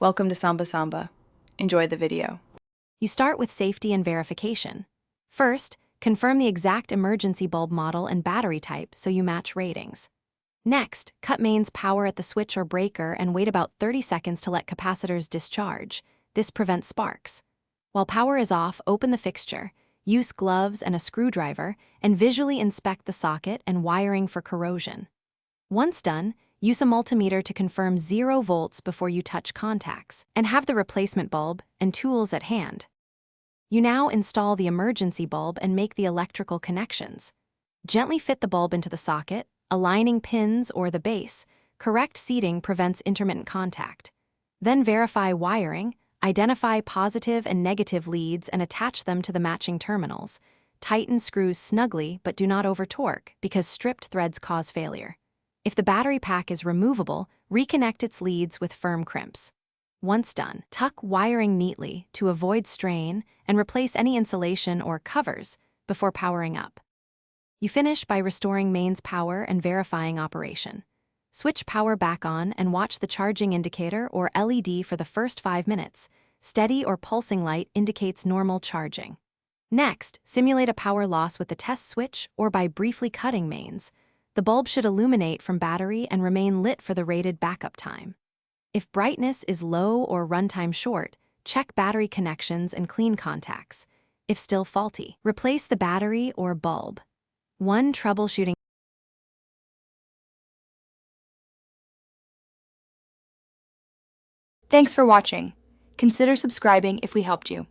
Welcome to Samba Samba. Enjoy the video. You start with safety and verification. First, confirm the exact emergency bulb model and battery type so you match ratings. Next, cut mains power at the switch or breaker and wait about 30 seconds to let capacitors discharge. This prevents sparks. While power is off, open the fixture, use gloves and a screwdriver, and visually inspect the socket and wiring for corrosion. Once done, use a multimeter to confirm 0 volts before you touch contacts, and have the replacement bulb and tools at hand. You now install the emergency bulb and make the electrical connections. Gently fit the bulb into the socket, aligning pins or the base. Correct seating prevents intermittent contact. Then verify wiring, identify positive and negative leads and attach them to the matching terminals. Tighten screws snugly but do not over-torque because stripped threads cause failure. If the battery pack is removable, reconnect its leads with firm crimps. Once done, tuck wiring neatly to avoid strain and replace any insulation or covers before powering up. You finish by restoring mains power and verifying operation. Switch power back on and watch the charging indicator or LED for the first 5 minutes. Steady or pulsing light indicates normal charging. Next, simulate a power loss with the test switch or by briefly cutting mains. The bulb should illuminate from battery and remain lit for the rated backup time. If brightness is low or runtime short, check battery connections and clean contacts. If still faulty, replace the battery or bulb. One troubleshooting. Thanks for watching. Consider subscribing if we helped you.